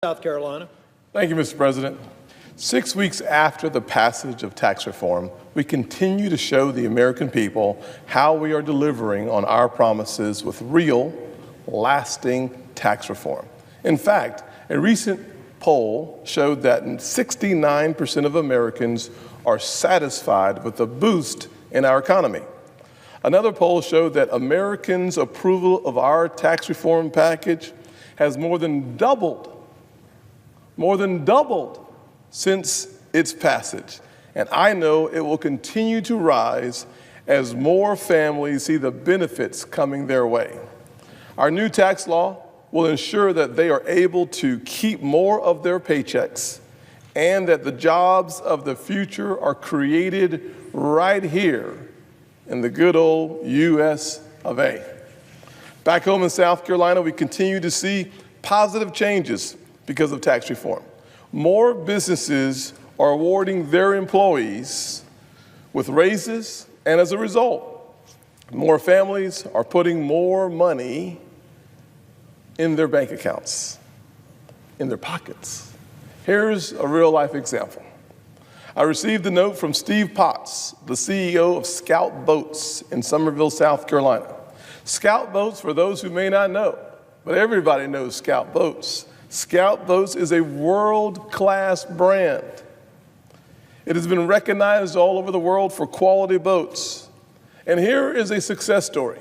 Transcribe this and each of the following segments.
South Carolina. Thank you, Mr. President. 6 weeks after the passage of tax reform, we continue to show the American people how we are delivering on our promises with real, lasting tax reform. In fact, a recent poll showed that 69% of Americans are satisfied with the boost in our economy. Another poll showed that Americans' approval of our tax reform package has more than doubled since its passage. And I know it will continue to rise as more families see the benefits coming their way. Our new tax law will ensure that they are able to keep more of their paychecks and that the jobs of the future are created right here in the good old US of A. Back home in South Carolina, we continue to see positive changes because of tax reform. More businesses are awarding their employees with raises, and as a result, more families are putting more money in their bank accounts, in their pockets. Here's a real-life example. I received a note from Steve Potts, the CEO of Scout Boats in Summerville, South Carolina. Scout Boats, for those who may not know, but everybody knows Scout Boats. Scout Boats is a world-class brand. It has been recognized all over the world for quality boats. And here is a success story,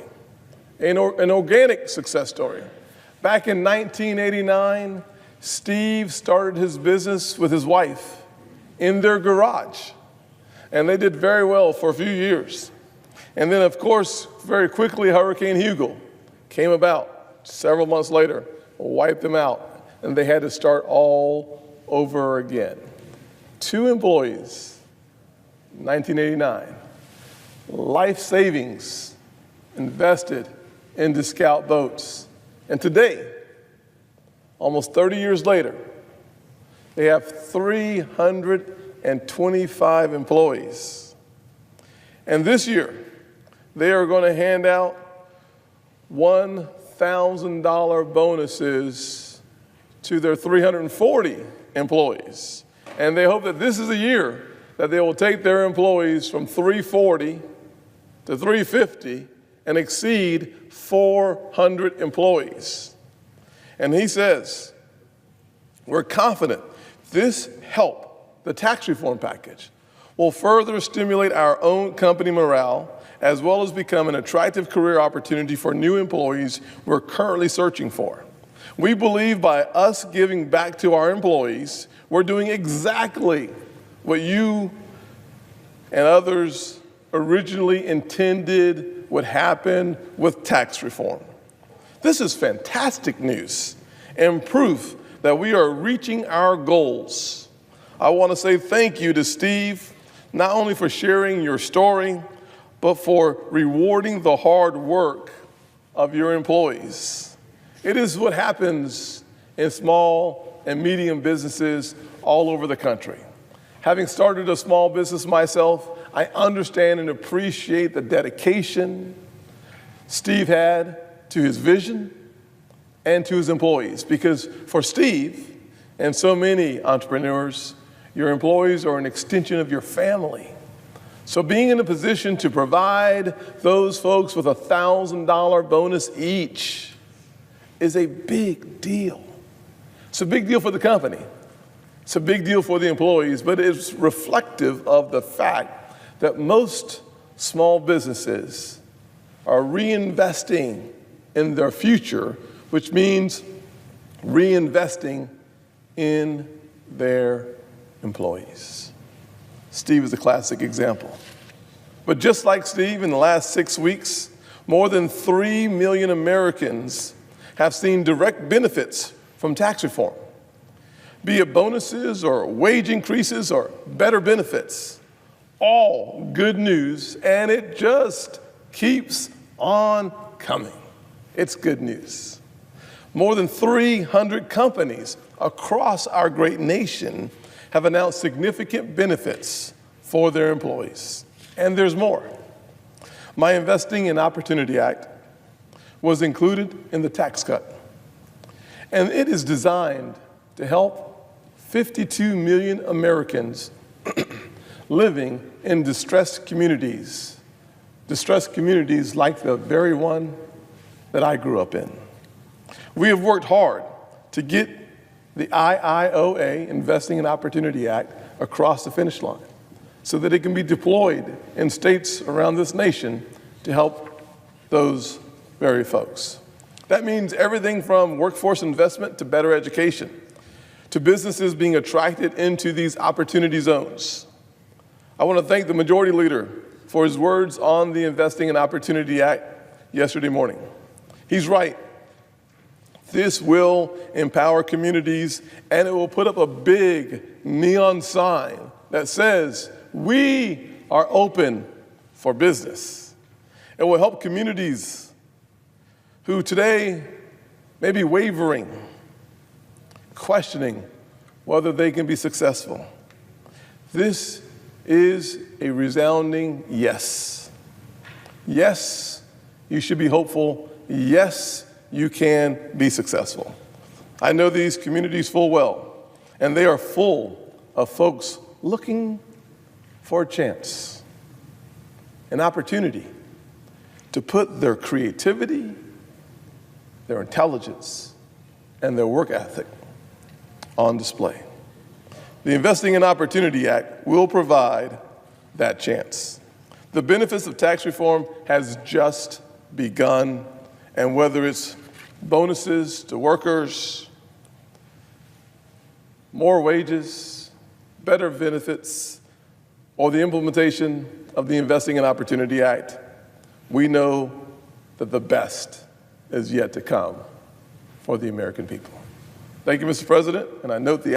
an organic success story. Back in 1989, Steve started his business with his wife in their garage. And they did very well for a few years. And then, of course, very quickly, Hurricane Hugo came about several months later, wiped them out. And they had to start all over again. 2 employees, 1989, life savings invested into Scout Boats. And today, almost 30 years later, they have 325 employees. And this year, they are going to hand out $1,000 bonuses to their 340 employees. And they hope that this is a year that they will take their employees from 340 to 350 and exceed 400 employees. And he says, we're confident this help, the tax reform package, will further stimulate our own company morale as well as become an attractive career opportunity for new employees we're currently searching for. We believe by us giving back to our employees, we're doing exactly what you and others originally intended would happen with tax reform. This is fantastic news and proof that we are reaching our goals. I want to say thank you to Steve, not only for sharing your story, but for rewarding the hard work of your employees. It is what happens in small and medium businesses all over the country. Having started a small business myself, I understand and appreciate the dedication Steve had to his vision and to his employees. Because for Steve and so many entrepreneurs, your employees are an extension of your family. So being in a position to provide those folks with a $1,000 bonus each is a big deal. It's a big deal for the company. It's a big deal for the employees, but it's reflective of the fact that most small businesses are reinvesting in their future, which means reinvesting in their employees. Steve is a classic example. But just like Steve, in the last 6 weeks, more than 3 million Americans have seen direct benefits from tax reform, be it bonuses or wage increases or better benefits. All good news, and it just keeps on coming. It's good news. More than 300 companies across our great nation have announced significant benefits for their employees. And there's more. My Investing in Opportunity Act was included in the tax cut. And it is designed to help 52 million Americans living in distressed communities like the very one that I grew up in. We have worked hard to get the IIOA, Investing in Opportunity Act, across the finish line so that it can be deployed in states around this nation to help those very folks. That means everything from workforce investment to better education, to businesses being attracted into these opportunity zones. I want to thank the Majority Leader for his words on the Investing in Opportunity Act yesterday morning. He's right. This will empower communities, and it will put up a big neon sign that says, "We are open for business." It will help communities who today may be wavering, questioning whether they can be successful. This is a resounding yes. Yes, you should be hopeful. Yes, you can be successful. I know these communities full well, and they are full of folks looking for a chance, an opportunity to put their creativity, their intelligence, and their work ethic on display. The Investing in Opportunity Act will provide that chance. The benefits of tax reform has just begun, and whether it's bonuses to workers, more wages, better benefits, or the implementation of the Investing in Opportunity Act, we know that the best is yet to come for the American people. Thank you, Mr. President, and I note the